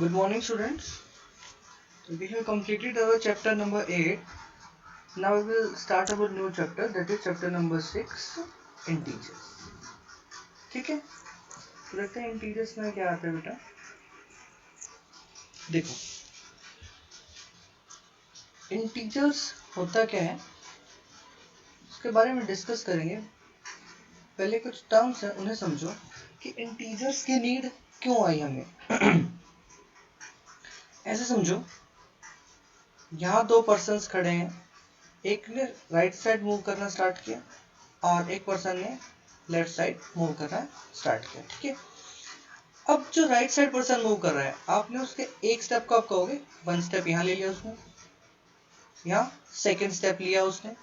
Good morning, students. We have completed our chapter number 8. Now we will start our new chapter, that is chapter number 6, integers. ठीक है, तो देखते हैं integers में क्या आता है बेटा. देखो, integers होता क्या है उसके बारे में डिस्कस करेंगे. पहले कुछ टर्म्स हैं उन्हें समझो कि integers की नीड क्यों आई हमें. ऐसे समझो, यहाँ दो पर्सन्स खड़े हैं, एक ने राइट साइड मूव करना स्टार्ट किया और एक पर्सन ने लेफ्ट साइड मूव करना स्टार्ट किया. ठीक है, अब जो राइट साइड पर्सन मूव कर रहा है, आपने उसके एक स्टेप को आप कहोगे, वन स्टेप यहाँ ले लिया उसने, यहाँ सेकेंड स्टेप लिया उसने,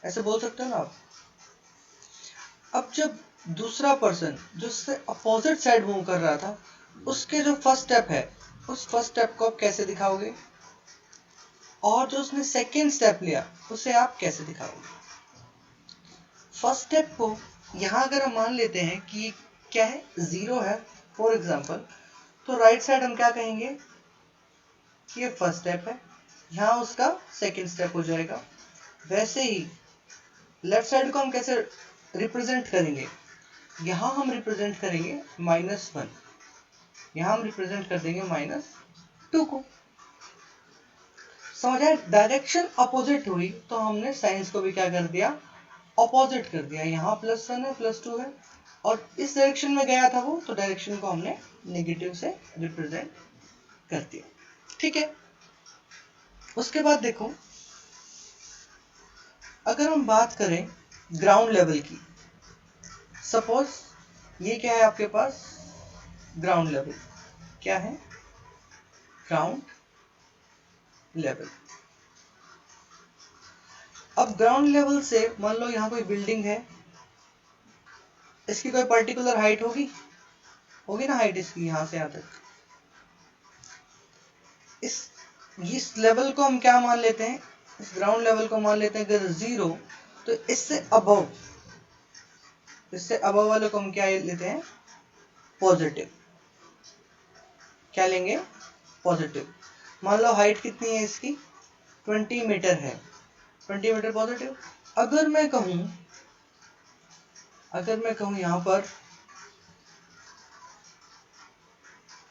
ऐसे बोल सकते हो ना आप. अब जब दूसरा पर्सन जो उससे अपोजिट साइड मूव कर रहा था, उसके जो फर्स्ट स्टेप है, उस फर्स्ट स्टेप को आप कैसे दिखाओगे, और जो उसने सेकेंड स्टेप लिया उसे आप कैसे दिखाओगे. फर्स्ट स्टेप को यहाँ अगर हम मान लेते हैं कि क्या है, जीरो है फॉर एग्जाम्पल, तो राइट साइड हम क्या कहेंगे कि ये फर्स्ट स्टेप है, यहाँ उसका सेकेंड स्टेप हो जाएगा. वैसे ही लेफ्ट साइड को हम कैसे रिप्रेजेंट करेंगे, यहाँ हम रिप्रेजेंट करेंगे -1, यहाँ हम रिप्रेजेंट कर देंगे -2 को. समझ आया, डायरेक्शन अपोजिट हुई तो हमने साइंस को भी क्या कर दिया, अपोजिट कर दिया. यहाँ +1 है, +2 है, और इस डायरेक्शन में गया था वो, तो डायरेक्शन को हमने नेगेटिव से रिप्रेजेंट कर दिया. ठीक है, उसके बाद देखो, अगर हम बात करें ग्राउंड लेवल की, सपोज ये क्या है आपके पास, ग्राउंड लेवल. क्या है, ग्राउंड लेवल. अब ग्राउंड लेवल से मान लो यहाँ कोई बिल्डिंग है, इसकी कोई पर्टिकुलर हाइट होगी, होगी ना हाइट इसकी, यहाँ से यहाँ तक. इस लेवल को हम क्या मान लेते हैं, इस ग्राउंड लेवल को मान लेते हैं अगर 0, तो इससे अबव वाले को हम क्या लेते हैं, पॉजिटिव. क्या लेंगे, पॉजिटिव. मान लो हाइट कितनी है इसकी, 20 मीटर है, 20 मीटर पॉजिटिव. अगर मैं कहूँ यहाँ पर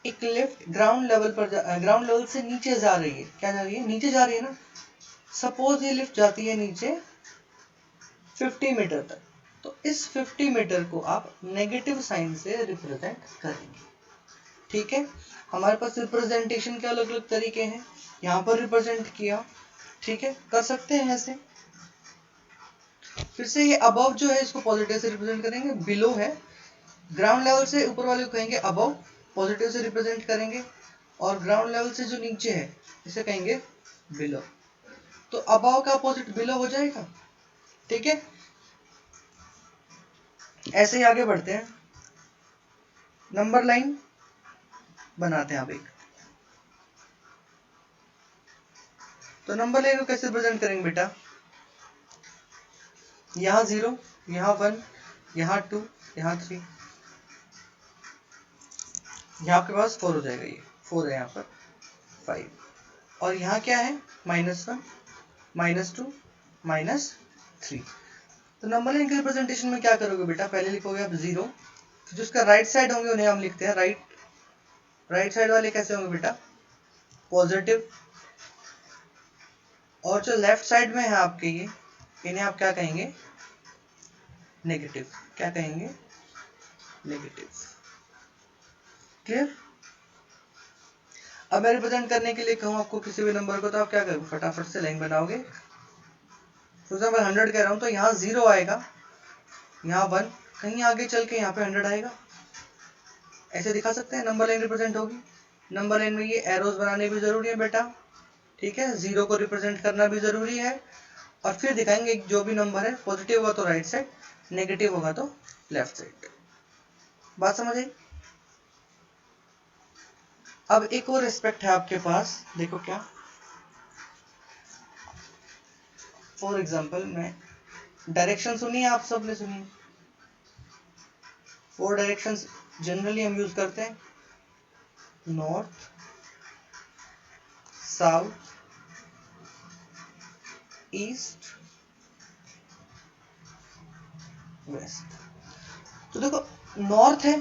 एक लिफ्ट ग्राउंड लेवल से नीचे जा रही है, क्या जा रही है, नीचे जा रही है ना. सपोज ये लिफ्ट जाती है नीचे 50 मीटर तक, तो इस 50 मीटर को आप नेगेटिव साइन से रिप्रेजेंट करेंगे. ठीक है, हमारे पास रिप्रेजेंटेशन के अलग अलग तरीके हैं, यहाँ पर रिप्रेजेंट किया. ठीक है, कर सकते हैं ऐसे. फिर से ये अबव जो है इसको पॉजिटिव से रिप्रेजेंट करेंगे, बिलो है, ग्राउंड लेवल से ऊपर वाले को कहेंगे अबव, पॉजिटिव से रिप्रेजेंट करेंगे, और ग्राउंड लेवल से जो नीचे है इसे कहेंगे बिलो. तो अबव का अपोजिट बिलो हो जाएगा. ठीक है, ऐसे ही आगे बढ़ते हैं. नंबर लाइन बनाते हैं आप एक, तो नंबर लाइन को कैसे रिप्रेजेंट करेंगे बेटा, यहाँ 0, यहाँ 1, यहाँ 2, यहाँ 3, यहाँ आपके पास 4 हो जाएगा. ये 4 है, यहाँ पर 5, और यहाँ क्या है, -1, -2, -3. तो नंबर लाइन के रिप्रेजेंटेशन में क्या करोगे बेटा, पहले लिखोगे आप 0, जो उसका राइट साइड होंगे उन्हें हम लिखते हैं राइट साइड वाले कैसे होंगे बेटा, पॉजिटिव, और जो लेफ्ट साइड में है आपके ये, इन्हें आप क्या कहेंगे, नेगेटिव. क्या कहेंगे, नेगेटिव. क्लियर. अब मैं रिप्रेजेंट करने के लिए कहूँ आपको किसी भी नंबर को, तो आप क्या करोगे, फटाफट से लाइन बनाओगे. फॉर एग्जाम्पल 100 कह रहा हूँ, तो यहाँ 0 आएगा, यहाँ 1, कहीं आगे चल के यहाँ पे 100 आएगा. ऐसे दिखा सकते हैं, नंबर लाइन रिप्रेजेंट होगी. नंबर लाइन में ये एरोज बनाने भी जरूरी है बेटा. ठीक है, 0 को रिप्रेजेंट करना भी जरूरी है, और फिर दिखाएंगे जो भी नंबर है, पॉजिटिव होगा तो राइट साइड, नेगेटिव होगा तो लेफ्ट साइड. बात समझ आई. अब एक और एस्पेक्ट है आपके पास, देखो क्या, फॉर एग्जाम्पल मैं डायरेक्शन सुनी है, आप सब ने सुनी है. 4 डायरेक्शंस जनरली हम यूज करते हैं, नॉर्थ, साउथ, ईस्ट, वेस्ट। तो देखो नॉर्थ है,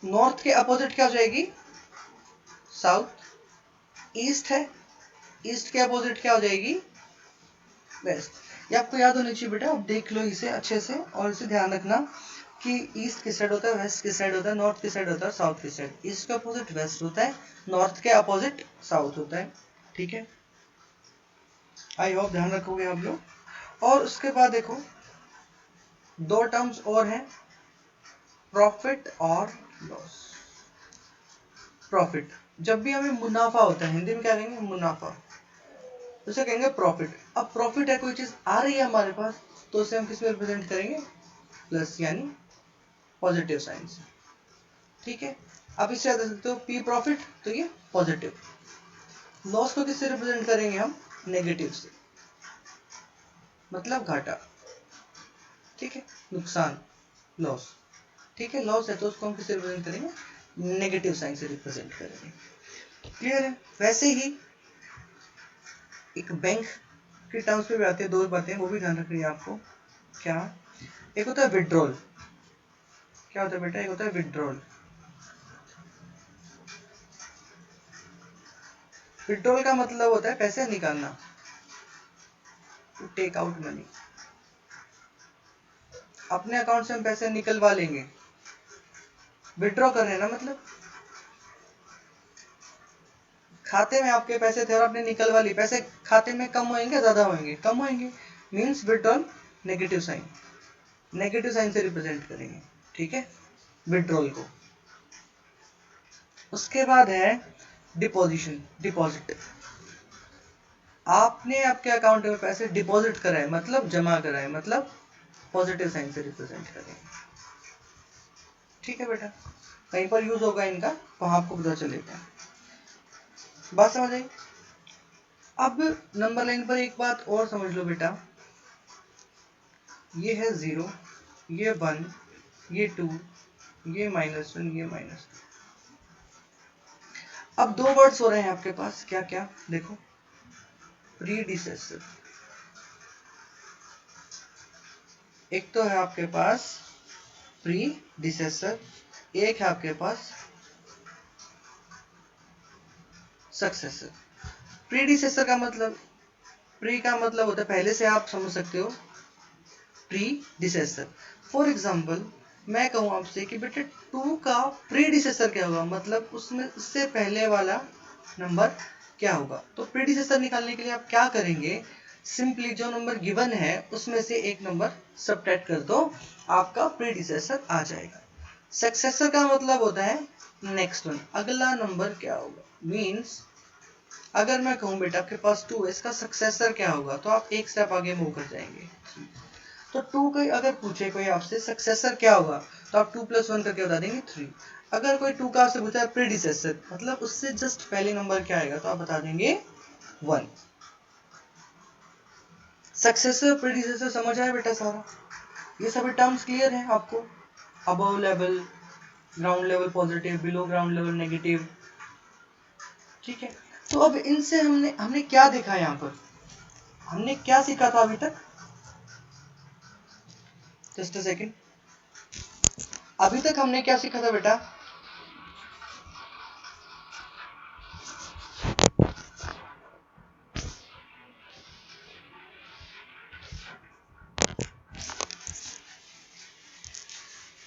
नॉर्थ के अपोजिट क्या हो जाएगी? साउथ। ईस्ट है, ईस्ट के अपोजिट क्या हो जाएगी? वेस्ट। ये आपको याद होनी चाहिए बेटा, आप देख लो इसे अच्छे से और इसे ध्यान रखना कि ईस्ट किस साइड होता है, वेस्ट किस साइड होता है, नॉर्थ किस साइड होता है, साउथ किस साइड। ईस्ट के अपोजिट वेस्ट होता है, नॉर्थ के अपोजिट साउथ होता है। ठीक है, आई होप ध्यान रखोगे आप लोग। और उसके बाद देखो दो टर्म्स और हैं, प्रॉफिट और लॉस। प्रॉफिट, जब भी हमें मुनाफा होता है, हिंदी में क्या कहेंगे? मुनाफा, उसे कहेंगे प्रॉफिट। अब प्रॉफिट है, कोई चीज आ रही है हमारे पास, तो उसे हम किस में रिप्रेजेंट करेंगे? प्लस, यानी पॉजिटिव साइन से। ठीक है, आप इससे याद रख सकते हो पी प्रॉफिट, तो ये पॉजिटिव। लॉस को किससे रिप्रेजेंट करेंगे हम? नेगेटिव से, मतलब घाटा। ठीक है, नुकसान, लॉस। ठीक है, लॉस है तो उसको हम किससे रिप्रेजेंट करेंगे? नेगेटिव साइन से रिप्रेजेंट करेंगे। क्लियर है? वैसे ही एक बैंक के टर्म्स पे भी आते हैं दो बातें, वो भी ध्यान रखनी है आपको। क्या? एक होता है विड्रॉल। क्या होता है बेटा? एक होता है विड्रॉल। विड्रॉल का मतलब होता है पैसे निकालना, टू टेक आउट मनी। अपने अकाउंट से हम पैसे निकलवा लेंगे, विड्रॉ कर रहे हैं ना, मतलब खाते में आपके पैसे थे और आपने निकलवा लिए, पैसे खाते में कम होंगे ज्यादा होंगे? कम होंगे, means withdrawal negative sign, negative sign से रिप्रेजेंट करेंगे। ठीक है, विड्रॉल को। उसके बाद है डिपोजिशन, डिपॉजिट। आपने आपके अकाउंट में पैसे डिपॉजिट कराए, मतलब जमा कराए, मतलब पॉजिटिव साइन से रिप्रेजेंट करेंगे। ठीक है बेटा, कहीं पर यूज होगा इनका, वहां आपको पता चलेगा। बात समझ आई? अब नंबर लाइन पर एक बात और समझ लो बेटा, ये है 0, ये 1, ये 2, ये -1, ये -2। अब दो वर्ड्स हो रहे हैं आपके पास, क्या क्या? देखो, प्रीडिसेसर, एक तो है आपके पास प्रीडिसेसर, एक है आपके पास सक्सेसर। प्रीडिसेसर का मतलब, प्री का मतलब होता है पहले से, आप समझ सकते हो, प्रीडिसेसर। फॉर एग्जाम्पल मैं कहूं आपसे कि बेटे 2 का प्रीडिसेसर क्या होगा, मतलब उसमें उससे पहले वाला नंबर क्या होगा। तो प्रीडिसेसर निकालने के लिए आप क्या करेंगे? सिंपली जो नंबर गिवन है उसमें से एक नंबर सबट्रैक्ट कर दो, आपका प्रीडिसेसर आ जाएगा। सक्सेसर का मतलब होता है नेक्स्ट वन, अगला नंबर क्या होगा। मीन्स अगर मैं कहूं बेटा आपके पास 2 है, इसका सक्सेसर क्या होगा, तो आप एक स्टेप आगे मूव कर जाएंगे। तो 2 का अगर पूछे कोई आपसे सक्सेसर क्या होगा, तो आप 2 + 1 करके बता देंगे 3। अगर कोई 2 का आपसे पूछा है प्रीडिसेसर, मतलब उससे जस्ट पहले नंबर क्या आएगा, तो आप बता देंगे 1। सक्सेसर प्रीडिसेसर समझ आया बेटा सारा? ये सभी टर्म्स क्लियर हैं आपको? Above level, ground level positive, below ground level negative. ठीक है, तो अब इनसे हमने क्या देखा, यहाँ पर हमने क्या सीखा था अभी तक? जस्ट अ सेकेंड, अभी तक हमने क्या सीखा था बेटा?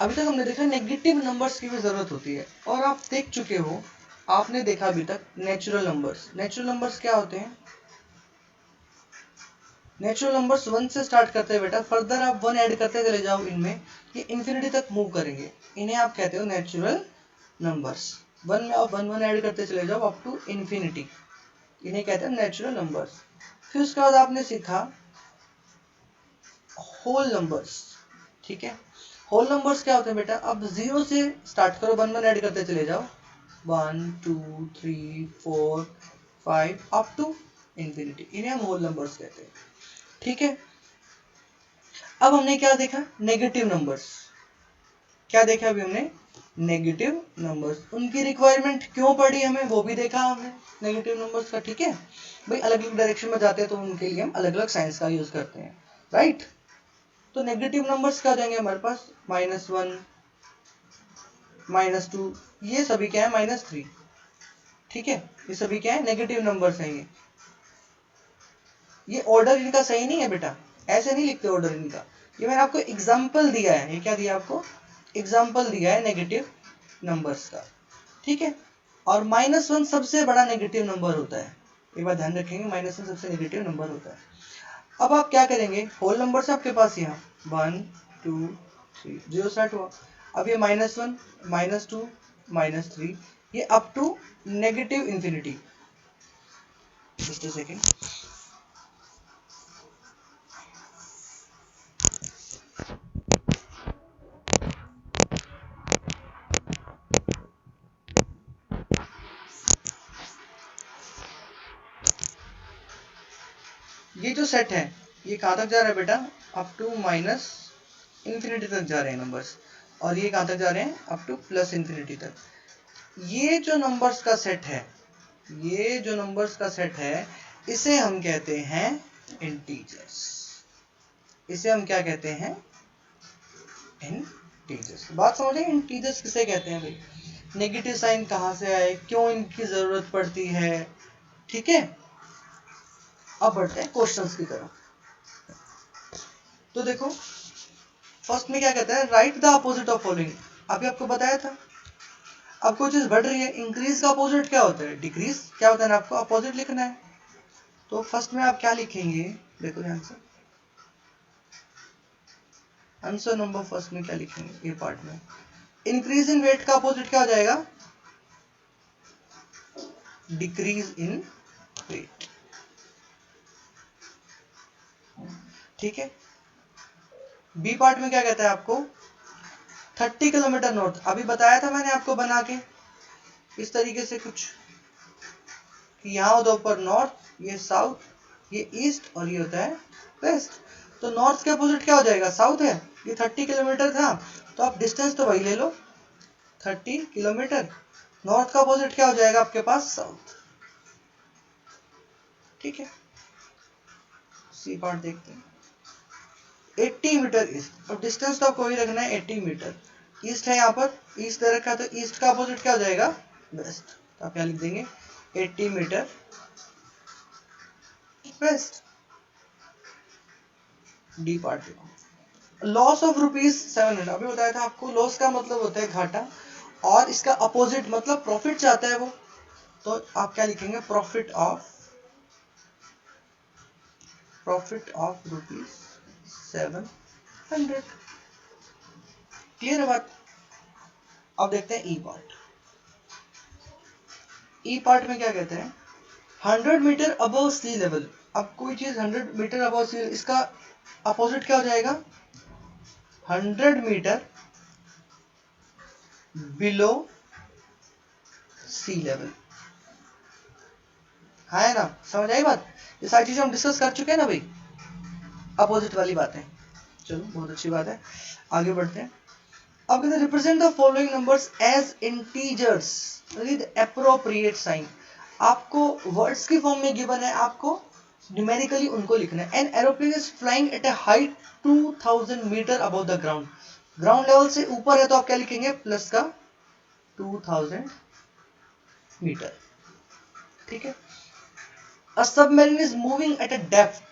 अभी तक हमने देखा नेगेटिव नंबर्स की भी जरूरत होती है, और आप देख चुके हो, आपने देखा अभी तक नेचुरल नंबर्स। नेचुरल नंबर्स क्या होते हैं? नेचुरल नंबर्स 1 से स्टार्ट करते हैं बेटा, फर्दर आप 1 ऐड करते चले जाओ इनमें, ये इंफिनिटी तक मूव करेंगे, इन्हें आप कहते हो नेचुरल नंबर्स। 1 में आप 1 ऐड करते चले जाओ अप टू इंफिनिटी, इन्हें कहते हैं नेचुरल नंबर्स। फिर उसके बाद आपने सीखा होल नंबर्स। ठीक है, होल नंबर्स क्या होते हैं बेटा? अब 0 से स्टार्ट करो, 1 ऐड करते चले जाओ, 1 2 3 4 5 अप टू इंफिनिटी, इन्हें हम होल नंबर्स कहते हैं। ठीक है, अब हमने क्या देखा? Negative numbers. क्या देखा अभी हमने? Negative numbers. उनकी रिक्वायरमेंट क्यों पड़ी हमें वो भी देखा हमने नेगेटिव नंबर्स का, ठीक है भाई। अलग अलग डायरेक्शन में जाते हैं तो उनके लिए हम अलग अलग साइंस का यूज करते हैं, राइट। तो नेगेटिव नंबर्स क्या देंगे हमारे पास, -1, -2, ये सभी क्या है -3, ठीक है। ये सभी क्या है नेगेटिव नंबर्स हैं। ये ऑर्डर इनका सही नहीं है बेटा, ऐसे नहीं लिखते ऑर्डर इनका। ये मैंने आपको एग्जाम्पल दिया है, ये क्या दिया आपको, एग्जाम्पल दिया है नेगेटिव नंबर्स का, ठीक है। और -1 सबसे बड़ा नेगेटिव नंबर होता है, ये बात ध्यान रखेंगे, -1 सबसे नेगेटिव नंबर होता है। अब आप क्या करेंगे, होल नंबर से आपके पास यहाँ 1 2 3 0 स्टार्ट हुआ। अब ये -1 -2 -3 ये up to negative infinity. Just a second. ये जो सेट है ये कहाँ तक जा रहा है बेटा, अप टू माइनस इंफिनिटी तक जा रहे हैं नंबर्स, और ये कहाँ तक जा रहे हैं, अप टू प्लस इंफिनिटी तक। ये जो नंबर्स का सेट है, ये जो नंबर्स का सेट है, इसे हम कहते हैं इंटीजर्स। इसे हम क्या कहते हैं, इंटीजर्स। बात समझे इंटीजर्स किसे कहते हैं भाई, नेगेटिव साइन कहाँ से आए, क्यों इनकी जरूरत पड़ती है, ठीक है। अब बढ़ते हैं क्वेश्चंस की तरफ। तो देखो फर्स्ट में क्या कहता है, right the opposite of following. अभी आपको बताया था, अब कोई चीज बढ़ रही है, इंक्रीज का अपोजिट क्या होता है, डिक्रीज। क्या होता है ना, आपको अपोजिट लिखना है। तो फर्स्ट में आप क्या लिखेंगे, देखो ध्यान से, आंसर नंबर फर्स्ट में क्या लिखेंगे, ये पार्ट में इंक्रीज इन वेट का अपोजिट क्या हो जाएगा, डिक्रीज इन वेट, ठीक है। बी पार्ट में क्या कहता है आपको, 30 किलोमीटर नॉर्थ। अभी बताया था मैंने आपको बना के इस तरीके से कुछ, कि यहाँ होता है ऊपर नॉर्थ, ये साउथ, ये ईस्ट और ये होता है वेस्ट। तो नॉर्थ के अपोजिट क्या हो जाएगा, साउथ है। ये 30 किलोमीटर था तो आप डिस्टेंस तो वही ले लो, 30 किलोमीटर। नॉर्थ का अपोजिट क्या हो जाएगा आपके पास, साउथ, ठीक है। सी पार्ट देखते हैं, 80 मीटर ईस्ट। अब डिस्टेंस तो आपको वही रखना है 80 मीटर। ईस्ट है यहाँ पर, ईस्ट दे रखा है तो ईस्ट का अपोजिट क्या हो जाएगा, वेस्ट। तो आप क्या लिख देंगे, 80 मीटर वेस्ट। डी पार्ट देखो, लॉस ऑफ ₹700। अभी बताया था आपको, लॉस का मतलब होता है घाटा, और इसका अपोजिट मतलब प्रॉफिट चाहता है वो। तो आप क्या लिखेंगे, प्रॉफिट ऑफ ₹700। क्लियर है बात। अब देखते हैं ई पार्ट। ई पार्ट में क्या कहते हैं, 100 मीटर अबव सी लेवल। अब कोई चीज 100 मीटर अबव सी, इसका अपोजिट क्या हो जाएगा, 100 मीटर बिलो सी लेवल। हाँ है ना, समझ आई बात। ये सारी चीजें हम डिस्कस कर चुके हैं ना भाई, अपोजिट वाली बातें। चलो बहुत अच्छी बात है, आगे बढ़ते हैं। अब कहते हैं represent the following numbers as integers with appropriate sign. आपको वर्ड्स की फॉर्म में गिवन है, आपको न्यूमेरिकली उनको लिखना है। An aeroplane is flying at a height 2000 metre above the ground. Ground level से ऊपर है तो आप क्या लिखेंगे, प्लस का 2000 मीटर, ठीक है। A submarine is moving at a depth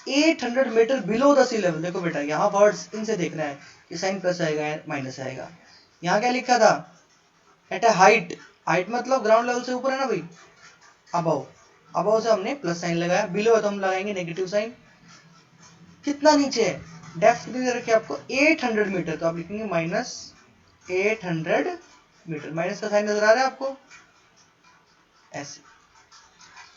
800 metre below the sea level. देखो बेटा यहाँ वर्ड्स इनसे देखना है कि साइन प्लस आएगा या माइनस आएगा। यहाँ क्या लिखा था, एट अ हाइट, हाइट मतलब ग्राउंड लेवल से ऊपर है ना भाई, अबव, अबव से हमने प्लस साइन लगाया, बिलो है तो हम लगाएंगे नेगेटिव साइन। कितना नीचे है, डेप्थ कितनी दे रखी है आपको, 800 मीटर, तो आप लिखेंगे -800 मीटर। माइनस का साइन नजर आ रहा है आपको, ऐसे।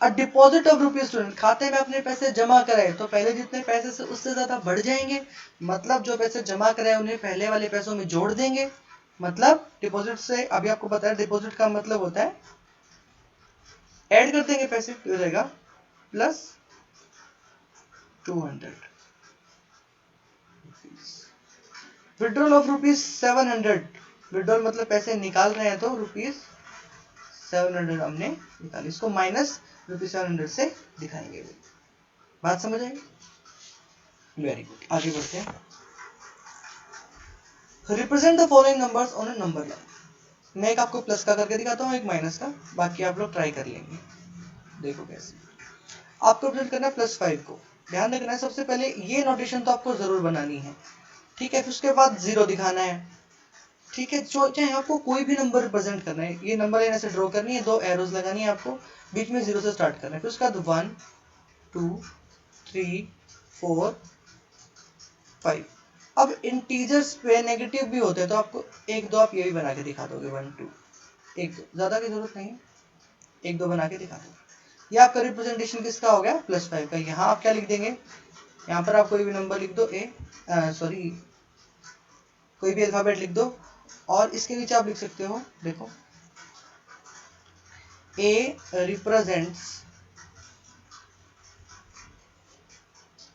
A deposit of rupees student, खाते में अपने पैसे जमा कराए तो पहले जितने पैसे से उससे ज्यादा बढ़ जाएंगे, मतलब जो पैसे जमा कराए उन्हें पहले वाले पैसों में जोड़ देंगे। मतलब डिपॉजिट से, अभी आपको बताया डिपॉजिट का मतलब होता है ऐड कर देंगे पैसे, तो हो जाएगा +200। विड्रॉल ऑफ ₹700, विड्रॉल मतलब पैसे निकाल रहे हैं, तो ₹700 हमने निकाली, इसको माइनस ₹700 से दिखाएंगे। बात समझ आई? वेरी गुड, आगे बढ़ते हैं। Represent the following numbers on a number line. मैं एक आपको प्लस का करके दिखाता हूँ, एक माइनस का, बाकी आप लोग ट्राई कर लेंगे। देखो कैसे आपको रिप्रेजेंट करना है +5 को। ध्यान रखना है, सबसे पहले ये नोटेशन तो आपको जरूर बनानी है, ठीक है। फिर उसके बाद 0 दिखाना है, ठीक है। चाहे आपको कोई भी नंबर रिप्रेजेंट करना है, ये नंबर लाइन ऐसे ड्रॉ करनी है, 2 एरोज लगानी है आपको, बीच में 0 से स्टार्ट करना है। फिर उसके बाद 1 2 3 4 5। अब इंटीजर्स पे नेगेटिव भी होते हैं, तो आपको 1 2 आप ये भी बना के दिखा दोगे, 1 2 1 2, ज्यादा की जरूरत नहीं है, 1 2 बना के दिखा दोगे। ये आपका रिप्रेजेंटेशन किसका हो गया? +5 का। यहाँ आप क्या लिख देंगे, यहाँ पर आप कोई भी नंबर लिख दो, कोई भी अल्फाबेट लिख दो, और इसके नीचे आप लिख सकते हो, देखो, A रिप्रेजेंट्स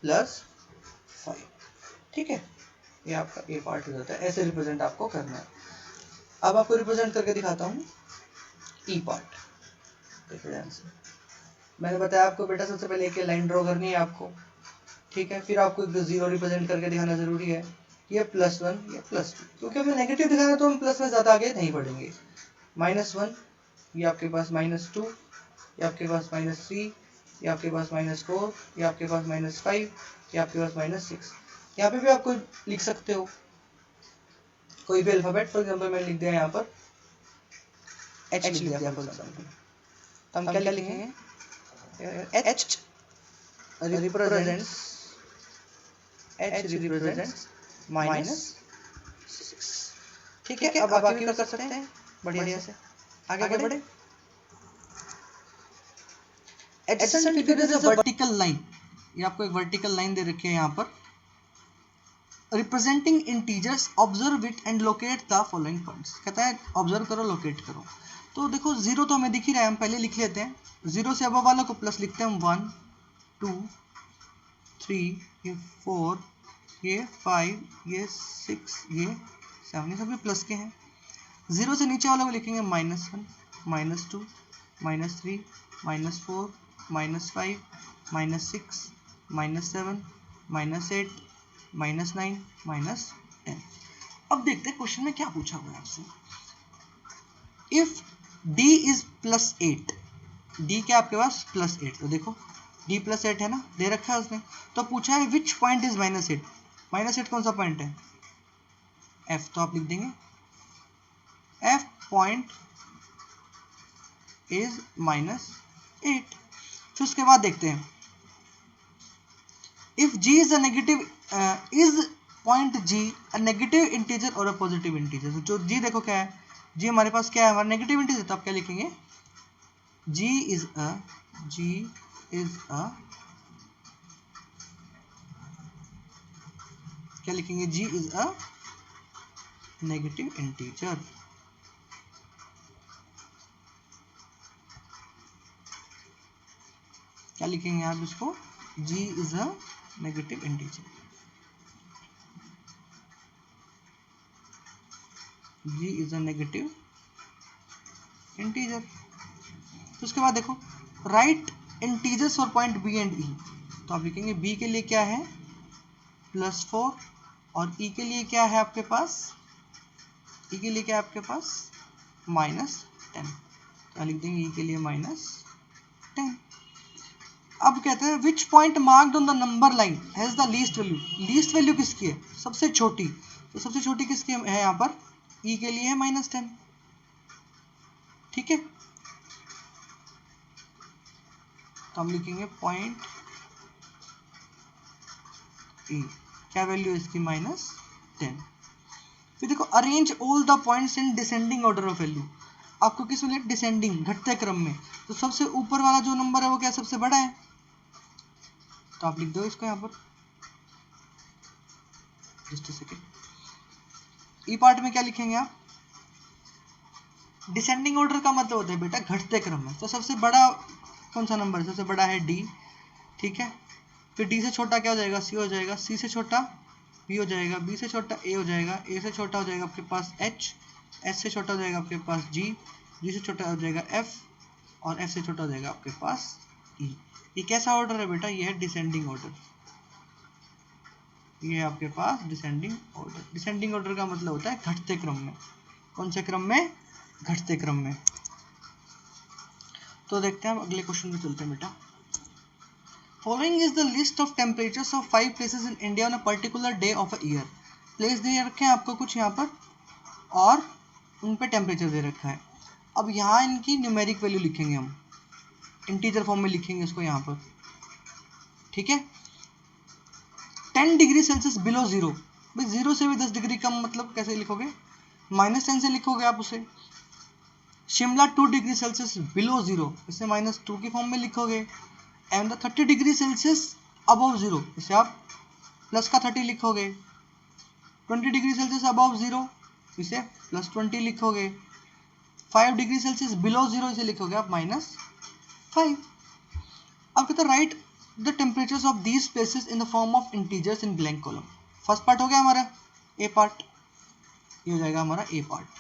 +5, ठीक है। ये आपका ए पार्ट हो जाता है, ऐसे रिप्रेजेंट आपको करना है। अब आपको रिप्रेजेंट करके दिखाता हूँ ई पार्ट। देखो ध्यान से, मैंने बताया आपको बेटा सबसे पहले एक लाइन ड्रॉ करनी है आपको, ठीक है। फिर आपको एक 0 रिप्रेजेंट करके दिखाना जरूरी है, ये +1 ये +2, क्योंकि हमें नेगेटिव दिखाना है तो हम प्लस में ज्यादा आगे नहीं बढ़ेंगे। -1, ये आपके पास -2, ये आपके पास -3, ये आपके पास -4, ये आपके पास -5, ये आपके पास -6। यहाँ पे भी आप कोई लिख सकते हो, कोई भी अल्फाबेट। फॉर एग्जांपल मैंने लिख दिया यहाँ पर H लिख दिया फॉर एग्जांपल, तो हम क्या लिखेंगे, H रिप्रेजेंट्स -6, ठीक है। अब बाकी भी कर सकते हैं बढ़िया से, आगे बढ़े। Adjacent figure is a vertical line, ये आपको एक वर्टिकल लाइन दे रखी है यहाँ पर, representing integers, observe it and locate the following points. कहता है ऑब्जर्व करो, लोकेट करो। तो देखो 0 तो हमें दिख ही रहा है, हम पहले लिख लेते हैं। 0 से अबव वालों को प्लस लिखते हैं हम, 1 2 3 ये 4 ये 5 ये 6 ये 7, ये सभी प्लस के हैं। 0 से नीचे वालों को लिखेंगे -1 -2 -3 -4 -5 -6 -7 -8 -9 -10। अब देखते हैं क्वेश्चन में क्या पूछा हुआ है आपसे। इफ d इज +8, d क्या आपके पास +8, तो देखो d +8 है ना, दे रखा है उसने। तो पूछा है विच पॉइंट इज -8, -8 कौन सा पॉइंट है, f, तो आप लिख देंगे f पॉइंट इज -8। फिर उसके बाद देखते हैं, if g is a negative, is point g a negative integer और अ पॉजिटिव इंटीजर। जो g देखो क्या है, g हमारे पास क्या है, हमारा नेगेटिव इंटीजर, तो आप क्या लिखेंगे, g इज अ क्या लिखेंगे, g is a negative integer. क्या लिखेंगे आप इसको, g is a negative integer, g is a negative integer. तो उसके बाद देखो, right integers for point b and e, तो आप लिखेंगे b के लिए क्या है +4, और e के लिए क्या है आपके पास, e के लिए क्या है आपके पास -10, तो लिख देंगे e के लिए -10। अब कहते हैं which point marked on the number line has the least value. Least value किसकी है, सबसे छोटी, तो सबसे छोटी किसकी है यहाँ पर, e के लिए है -10, ठीक है। तो हम लिखेंगे पॉइंट e, क्या वैल्यू है इसकी -10। फिर देखो arrange all the points in descending order of value. आपको किस में, डिसेंडिंग, घटते क्रम में, तो सबसे ऊपर वाला जो नंबर है वो क्या सबसे बड़ा है, तो आप लिख दो इसको यहाँ पर, just a second. E part में क्या लिखेंगे आप, डिसेंडिंग ऑर्डर का मतलब होता है बेटा घटते क्रम में, तो सबसे बड़ा कौन सा नंबर है, सबसे बड़ा है डी, ठीक है। फिर डी से छोटा क्या हो जाएगा, सी हो जाएगा, सी से छोटा बी हो जाएगा, बी से छोटा ए हो जाएगा, ए से छोटा हो जाएगा आपके पास एच, एस से छोटा हो जाएगा आपके पास जी, जी से छोटा हो जाएगा एफ, और एफ से छोटा हो जाएगा आपके पास ई। ये कैसा ऑर्डर है बेटा? ये है डिसेंडिंग ऑर्डर। ये है आपके पास डिसेंडिंग ऑर्डर। डिसेंडिंग ऑर्डर का मतलब होता है घटते क्रम में। कौन से क्रम में? घटते क्रम में। तो देखते हैं, अगले क्वेश्चन पे चलते हैं बेटा। Following is the list of temperatures of 5 places in India on a particular day of a year. Place they रखे हैं आपको कुछ यहाँ पर, और उन पे टेम्परेचर दे रखा है। अब यहाँ इनकी न्यूमेरिक वैल्यू लिखेंगे हम, इंटीजर फॉर्म में लिखेंगे इसको यहाँ पर, ठीक है। 10 डिग्री सेल्सियस बिलो जीरो, भाई जीरो से भी 10 डिग्री कम, मतलब कैसे लिखोगे? -10 से लिखोगे आप उसे। Shimla 2 degree Celsius below zero, इसे -2 की फॉर्म में लिखोगे। And 30 degree Celsius above zero, इसे आप प्लस का 30 लिखोगे। 20 डिग्री सेल्सियस अबव जीरो, इसे +20 लिखोगे। 5 डिग्री सेल्सियस बिलो जीरो, इसे लिखोगे आप -5। अब कहते हैं right the temperatures of these places in the form of integers in blank column. First part हो गया हमारा ए पार्ट, ये हो जाएगा हमारा ए पार्ट।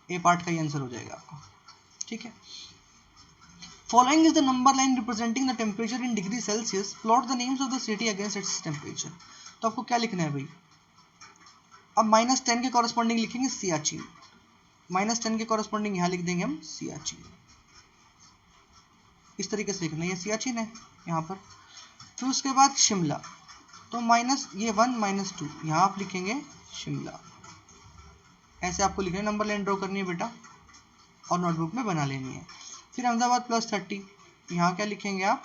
ए पार्ट का ही आंसर हो जाएगा आपका, ठीक है। Following is the number line representing the temperature in degree Celsius, plot the names of the city against its temperature. तो आपको क्या लिखना है भाई? अब -10 के कॉरेस्पॉन्डिंग लिखेंगे सियाचिन, -10 के कॉरेस्पॉन्डिंग यहाँ लिख देंगे हम सियाचिन। इस तरीके से लिखना है, ये सियाचिन है यहाँ पर। फिर उसके बाद शिमला, तो -1 -2 यहाँ आप लिखेंगे शिमला। ऐसे आपको लिखना है, नंबर लाइन ड्रॉ करनी है बेटा और नोटबुक में बना लेनी है। फिर अहमदाबाद +30, यहाँ क्या लिखेंगे आप?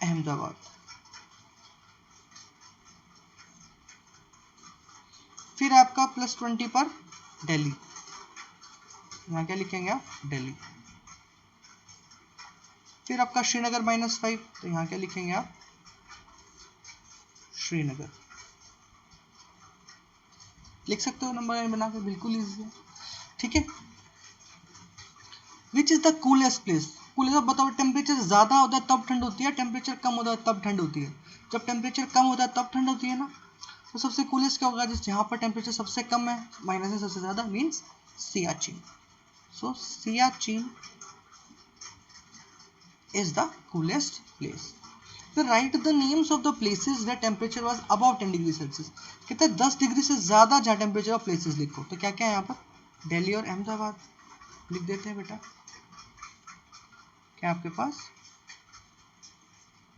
अहमदाबाद। फिर आपका +20 पर दिल्ली, यहाँ क्या लिखेंगे आप? दिल्ली। फिर आपका श्रीनगर -5, तो यहाँ क्या लिखेंगे आप? श्रीनगर। लिख सकते हो नंबर लाइन बनाकर, बिल्कुल इजी है, ठीक है। Which is the coolest place? Coolest, अब बताओ, टेम्परेचर ज्यादा होता है तब ठंड होती है, टेम्परेचर कम होता है तब ठंड होती है? जब टेम्परेचर कम होता है तब ठंड होती है ना। तो सबसे कूलेस्ट क्या होगा? जिस जहाँ पर टेम्परेचर सबसे कम है, माइनस है सबसे ज्यादा, means Siachen. So Siachen is the coolest place. So write the names of the places where temperature was above 10 degree Celsius. कहते हैं 10 डिग्री से ज़्यादा जहाँ टेम्परेचर ऑफ प्लेसेस लिखो। तो क्या क्या है यहाँ पर? दिल्ली और अहमदाबाद लिख देते हैं बेटा। क्या आपके पास?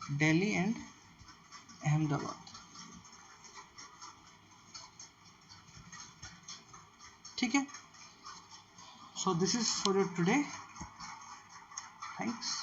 दिल्ली एंड अहमदाबाद, ठीक है। So this is for your today, thanks.